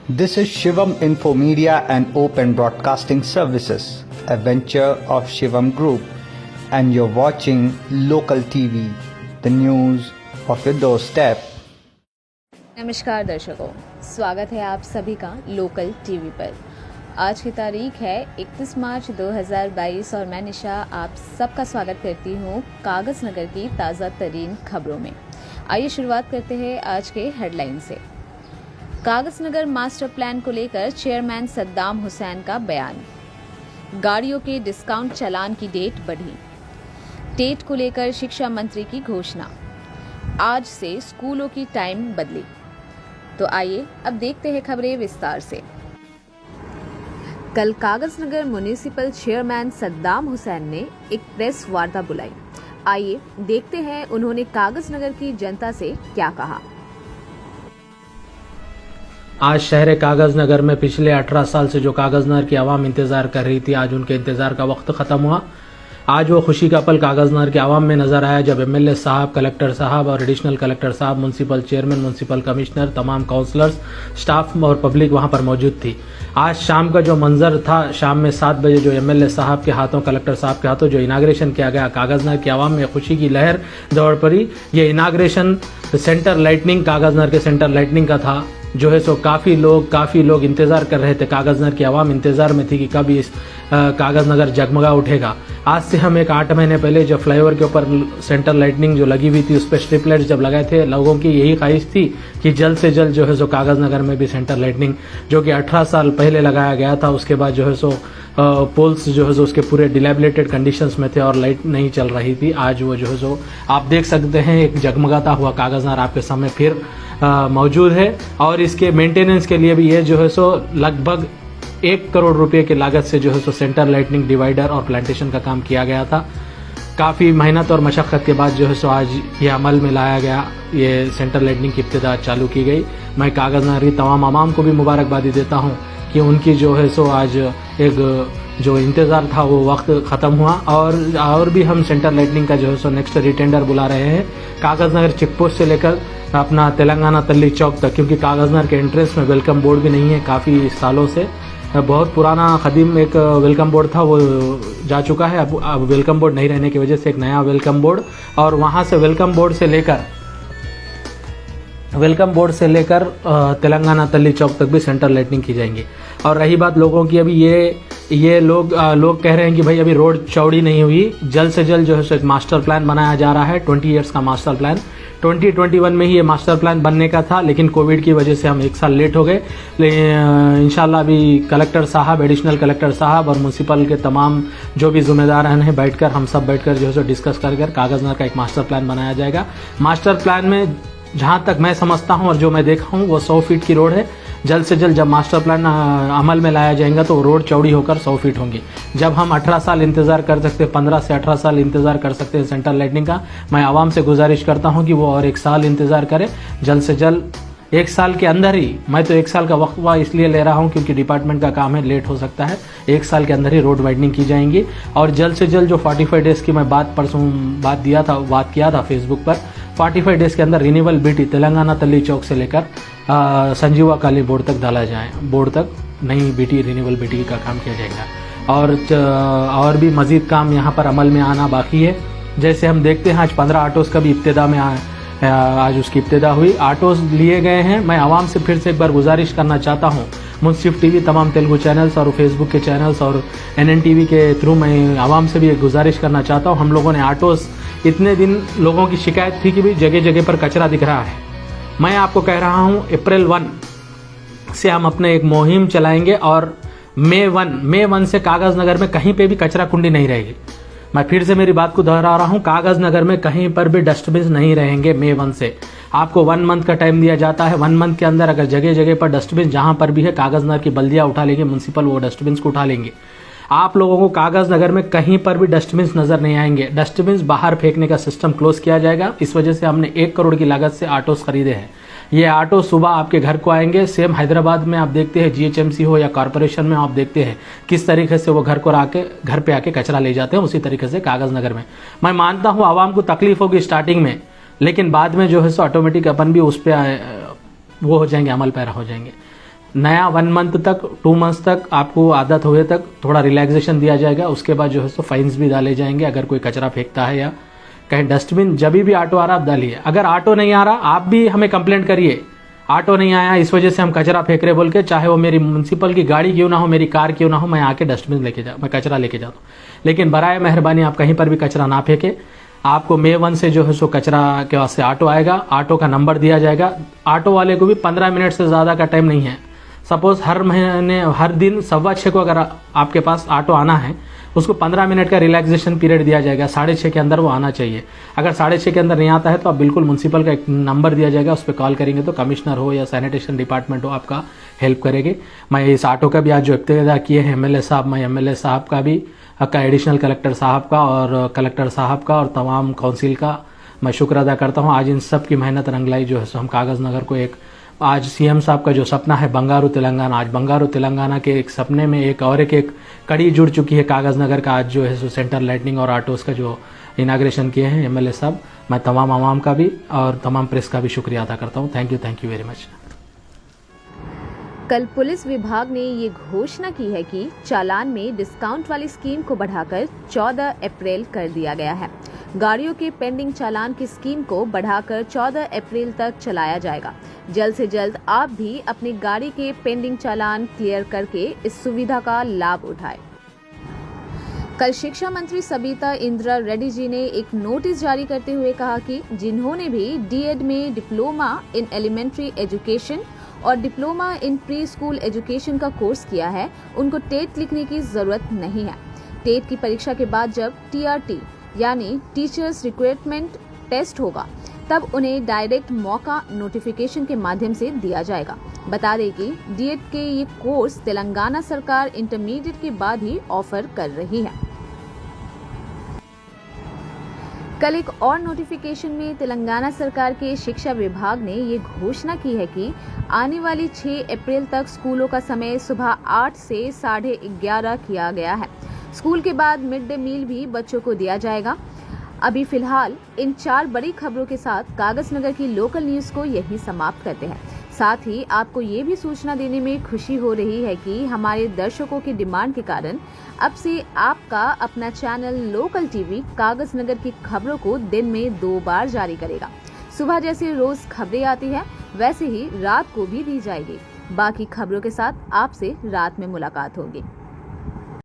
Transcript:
This is Shivam Info Media and Open Broadcasting Services, a venture of Shivam Group, and you're watching Local TV, the news of your doorstep. नमस्कार दर्शकों, स्वागत है आप सभी का local TV पर। आज की तारीख है 31 मार्च 2022 और मैं निशा आप सबका स्वागत करती हूँ कागज नगर की ताज़ा तरीन खबरों में। आइए शुरुआत करते हैं आज के हेडलाइन से। कागज नगर मास्टर प्लान को लेकर चेयरमैन सद्दाम हुसैन का बयान। गाड़ियों के डिस्काउंट चालान की डेट बढ़ी। टेट को लेकर शिक्षा मंत्री की घोषणा। आज से स्कूलों की टाइम बदली। तो आइए अब देखते हैं खबरें विस्तार से। कल कागज नगर म्युनिसिपल चेयरमैन सद्दाम हुसैन ने एक प्रेस वार्ता बुलाई। आइए देखते हैं उन्होंने कागज नगर की जनता से क्या कहा। आज शहर कागज नगर में पिछले 18 साल से जो कागज नगर की आवाम इंतजार कर रही थी, आज उनके इंतजार का वक्त खत्म हुआ। आज वो खुशी का पल कागज नगर के आवाम में नजर आया जब एमएलए साहब, कलेक्टर साहब और एडिशनल कलेक्टर साहब, म्युनिसिपल चेयरमैन, म्युनिसिपल कमिश्नर, तमाम काउंसलर्स, स्टाफ और पब्लिक वहां पर मौजूद थी। आज शाम का जो मंजर था, शाम में 7 बजे जो एमएलए साहब के हाथों, कलेक्टर साहब के हाथों जो इनाग्रेशन किया गया, कागज नगर की आवाम में खुशी की लहर दौड़ पड़ी। ये इनाग्रेशन सेंटर लाइटनिंग, कागज नगर के सेंटर लाइटनिंग का था, जो है सो काफ़ी लोग इंतज़ार कर रहे थे। कागज नगर की आवाम इंतज़ार में थी कि कब इस कागज नगर जगमगा उठेगा। आज से हम एक 8 महीने पहले जो फ्लाईओवर के ऊपर सेंटर लाइटनिंग जो लगी हुई थी, उस पर स्ट्रिप लाइट्स जब लगाए थे, लोगों की यही ख्वाहिश थी कि जल्द से जल्द जो है सो कागज नगर में भी सेंटर लाइटनिंग, जो कि 18 साल पहले लगाया गया था, उसके बाद जो है सो पोल्स जो है सो उसके पूरे डिलेबिलेटेड कंडीशंस में थे और लाइट नहीं चल रही थी। आज वो जो है सो आप देख सकते हैं, एक जगमगाता हुआ कागज नगर आपके सामने फिर मौजूद है। और इसके मेंटेनेंस के लिए भी ये जो है सो लगभग 1 करोड़ रुपए की लागत से जो है सो सेंटर लाइटनिंग, डिवाइडर और प्लांटेशन का काम किया गया था। काफ़ी मेहनत और मशक्क़त के बाद जो है सो आज ये अमल में लाया गया, ये सेंटर लाइटनिंग की इब्तिदा चालू की गई। मैं कागज नगर की तमाम आवाम को भी मुबारकबादी देता हूँ कि उनकी जो है सो आज एक जो इंतज़ार था वो वक्त ख़त्म हुआ। और भी हम सेंटर लाइटनिंग का जो है सो नेक्स्ट रिटेंडर बुला रहे हैं कागज नगर चेक पोस्ट से लेकर अपना तेलंगाना तल्ली चौक तक, क्योंकि कागज नगर के एंट्रेंस में वेलकम बोर्ड भी नहीं है। काफ़ी सालों से बहुत पुराना खदीम एक वेलकम बोर्ड था, वो जा चुका है। अब वेलकम बोर्ड नहीं रहने की वजह से एक नया वेलकम बोर्ड, और वहाँ से वेलकम बोर्ड से लेकर तेलंगाना तल्ली चौक तक भी सेंटर लाइटनिंग की जाएंगी। और रही बात लोगों की, अभी ये लोग कह रहे हैं कि भाई अभी रोड चौड़ी नहीं हुई, जल्द से जल्द जो है एक मास्टर प्लान बनाया जा रहा है। 20 ईयर्स का मास्टर प्लान 2021 में ही ये मास्टर प्लान बनने का था, लेकिन कोविड की वजह से हम 1 साल लेट हो गए। इंशाल्लाह अभी कलेक्टर साहब, एडिशनल कलेक्टर साहब और म्युनिसिपल के तमाम जो भी जिम्मेदार हैं, बैठकर हम सब बैठकर जो है सो डिस्कस कर कागज नगर का एक मास्टर प्लान बनाया जाएगा। मास्टर प्लान में जहाँ तक मैं समझता हूँ और जो मैं देखा हूँ, वो 100 फीट की रोड है। जल्द से जल्द जब मास्टर प्लान अमल में लाया जाएगा तो रोड चौड़ी होकर 100 फीट होंगी। जब हम 18 साल इंतज़ार कर सकते हैं, 15 से 18 साल इंतज़ार कर सकते हैं सेंटर लाइटनिंग का, मैं आवाम से गुजारिश करता हूं कि वो और 1 साल इंतज़ार करें। जल्द से जल्द 1 साल के अंदर ही, मैं तो 1 साल का वक्फा इसलिए ले रहा हूं क्योंकि डिपार्टमेंट का काम है, लेट हो सकता है। 1 साल के अंदर ही रोड वाइडनिंग की जाएंगी। और जल्द से जल्द जो 45 डेज़ की मैं बात किया था फेसबुक पर, 45 डेज़ के अंदर रिन्यूअल बीटी तेलंगाना तल्ली चौक से लेकर संजीवा काली बोर्ड तक डाला जाए, बोर्ड तक नई बीटी, रिन्यूअल बीटी का काम किया जाएगा। और भी मजीद काम यहाँ पर अमल में आना बाकी है। जैसे हम देखते हैं आज 15 ऑटोज़ का भी इब्तिदा में आज उसकी इब्तिदा हुई, ऑटोज़ लिए गए हैं। मैं आवाम से फिर से एक बार गुजारिश करना चाहता हूँ, मुंसिफ टीवी, तमाम तेलुगु चैनल्स और फेसबुक के चैनल्स और NNTV के थ्रू मैं आवाम से भी एक गुजारिश करना चाहता हूँ। हम लोगों ने ऑटोज़, इतने दिन लोगों की शिकायत थी कि भी जगह जगह पर कचरा दिख रहा है। मैं आपको कह रहा हूँ अप्रैल 1 से हम अपने एक मुहिम चलाएंगे और मई 1 से कागज नगर में कहीं पे भी कचरा कुंडी नहीं रहेगी। मैं फिर से मेरी बात को दोहरा रहा हूँ, कागज नगर में कहीं पर भी डस्टबिन नहीं रहेंगे। मई 1 से आपको 1 मंथ का टाइम दिया जाता है। 1 मंथ के अंदर अगर जगह जगह पर डस्टबिन जहां पर भी है, कागज नगर की बल्दियां उठा लेंगे, म्युनिसिपल वो डस्टबिन को उठा लेंगे। आप लोगों को कागज नगर में कहीं पर भी डस्टबिन नजर नहीं आएंगे। डस्टबिन बाहर फेंकने का सिस्टम क्लोज किया जाएगा। इस वजह से हमने 1 करोड़ की लागत से ऑटोस खरीदे हैं। ये ऑटो सुबह आपके घर को आएंगे। सेम हैदराबाद में आप देखते हैं, GHMC हो या कॉरपोरेशन में आप देखते हैं किस तरीके से वो घर पे आके कचरा ले जाते हैं, उसी तरीके से कागज नगर में। मैं मानता हूँ आवाम को तकलीफ होगी स्टार्टिंग में, लेकिन बाद में जो है सो ऑटोमेटिक अपन भी उस पर वो हो जाएंगे, अमल पैरा हो जाएंगे। नया 1 मंथ तक 2 मंथ तक आपको आदत हुए तक थोड़ा रिलैक्सेशन दिया जाएगा। उसके बाद जो है सो फाइन्स भी डाले जाएंगे। अगर कोई कचरा फेंकता है या कहीं डस्टबिन जब भी ऑटो आ रहा आप डालिए। अगर ऑटो नहीं आ रहा आप भी हमें कंप्लेंट करिए, ऑटो नहीं आया इस वजह से हम कचरा फेंक रहे बोल के, चाहे वो मेरी म्यूनसिपल की गाड़ी क्यों ना हो, मेरी कार क्यों ना हो, मैं आके डस्टबिन मैं कचरा लेके जाता हूँ। लेकिन बराए मेहरबानी आप कहीं पर भी कचरा ना फेंके। आपको May 1 से जो है सो कचरा के वास्ते ऑटो आएगा, ऑटो का नंबर दिया जाएगा। ऑटो वाले को भी 15 मिनट से ज़्यादा का टाइम नहीं है। सपोज हर महीने हर दिन 6:15 को अगर आपके पास ऑटो आना है, उसको 15 मिनट का रिलैक्सेशन पीरियड दिया जाएगा। 6:30 के अंदर वो आना चाहिए। अगर 6:30 के अंदर नहीं आता है तो आप बिल्कुल म्यूनसिपल का एक नंबर दिया जाएगा, उस पर कॉल करेंगे तो कमिश्नर हो या सैनिटेशन डिपार्टमेंट हो आपका हेल्प करेंगे। मैं इस ऑटो का भी आज जो इफ्तिदा किए हैं MLA साहब, मैं MLA साहब का भी का एडिशनल कलेक्टर साहब का और कलेक्टर साहब का और तमाम काउंसिल का मैं शुक्र अदा करता हूँ। आज इन सब की मेहनत रंगलाई जो है सो हम कागज़ नगर को एक आज CM साहब का जो सपना है बंगारू तेलंगाना, आज बंगारू तेलंगाना के एक सपने में एक कड़ी जुड़ चुकी है कागज़ नगर का। आज जो है सो सेंटर लाइटनिंग और ऑटोज़ का जो इनाग्रेशन किए हैं MLA साहब, मैं तमाम आवाम का भी और तमाम प्रेस का भी शुक्रिया अदा करता हूँ। Thank you very much. कल पुलिस विभाग ने ये घोषणा की है कि चालान में डिस्काउंट वाली स्कीम को बढ़ाकर 14 अप्रैल कर दिया गया है। गाड़ियों के पेंडिंग चालान की स्कीम को बढ़ाकर 14 अप्रैल तक चलाया जाएगा। जल्द से जल्द आप भी अपनी गाड़ी के पेंडिंग चालान क्लियर करके इस सुविधा का लाभ उठाएं। कल शिक्षा मंत्री सबिता इंद्रा रेड्डी जी ने एक नोटिस जारी करते हुए कहा कि जिन्होंने भी D.Ed में डिप्लोमा इन एलिमेंट्री एजुकेशन और diploma in pre school education का कोर्स किया है, उनको टेट लिखने की जरूरत नहीं है। टेट की परीक्षा के बाद जब TRT यानी टीचर्स रिक्रूटमेंट टेस्ट होगा, तब उन्हें डायरेक्ट मौका नोटिफिकेशन के माध्यम से दिया जाएगा। बता दें कि D.Ed के ये कोर्स तेलंगाना सरकार इंटरमीडिएट के बाद ही ऑफर कर रही है। कल एक और नोटिफिकेशन में तेलंगाना सरकार के शिक्षा विभाग ने ये घोषणा की है कि आने वाली 6 अप्रैल तक स्कूलों का समय सुबह 8 से 11:30 किया गया है। स्कूल के बाद मिड डे मील भी बच्चों को दिया जाएगा। अभी फिलहाल इन 4 बड़ी खबरों के साथ कागज नगर की लोकल न्यूज को यहीं समाप्त करते हैं। साथ ही आपको ये भी सूचना देने में खुशी हो रही है कि हमारे दर्शकों की डिमांड के कारण अब से आपका अपना चैनल लोकल टीवी कागज नगर की खबरों को दिन में 2 बार जारी करेगा। सुबह जैसे रोज खबरें आती है वैसे ही रात को भी दी जाएगी। बाकी खबरों के साथ आपसे रात में मुलाकात होगी।